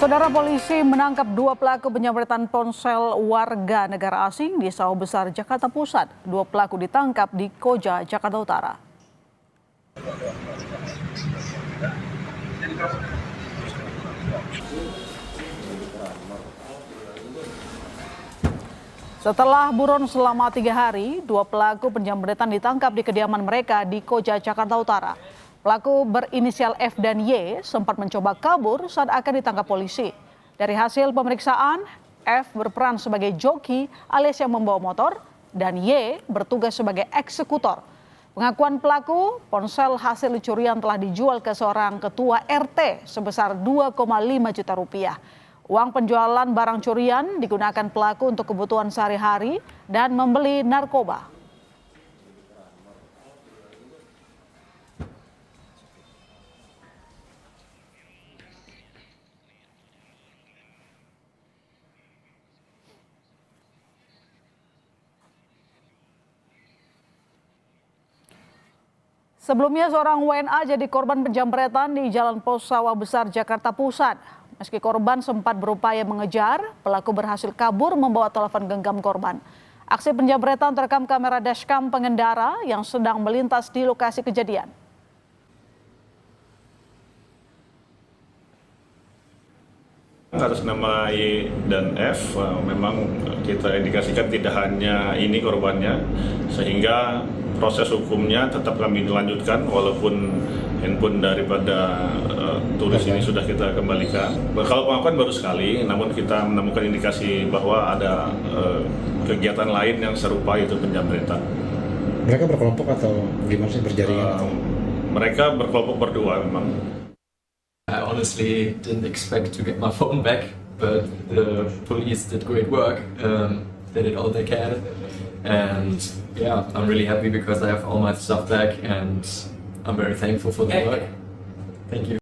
Saudara, polisi menangkap dua pelaku penjamretan ponsel warga negara asing di Sawah Besar, Jakarta Pusat. Dua pelaku ditangkap di Koja, Jakarta Utara. Setelah buron selama 3 hari, dua pelaku penjamretan ditangkap di kediaman mereka di Koja, Jakarta Utara. Pelaku berinisial F dan Y sempat mencoba kabur saat akan ditangkap polisi. Dari hasil pemeriksaan, F berperan sebagai joki alias yang membawa motor dan Y bertugas sebagai eksekutor. Pengakuan pelaku, ponsel hasil curian telah dijual ke seorang ketua RT sebesar 2,5 juta rupiah. Uang penjualan barang curian digunakan pelaku untuk kebutuhan sehari-hari dan membeli narkoba. Sebelumnya seorang WNA jadi korban penjamretan di Jalan Pos Sawah Besar, Jakarta Pusat. Meski korban sempat berupaya mengejar, pelaku berhasil kabur membawa telepon genggam korban. Aksi penjamretan terekam kamera dashcam pengendara yang sedang melintas di lokasi kejadian. Atas nama Y dan F memang kita indikasikan tidak hanya ini korbannya, sehingga proses hukumnya tetap kami lanjutkan walaupun handphone daripada turis ini sudah kita kembalikan. Kalau pengakuan baru sekali, namun kita menemukan indikasi bahwa ada kegiatan lain yang serupa, yaitu penjamretan. Mereka berkelompok atau gimana sih, berjaringan? Mereka berkelompok berdua memang. I honestly didn't expect to get my phone back, but the police did great work. They did all they can, and yeah, I'm really happy because I have all my stuff back, and I'm very thankful for the work. Thank you.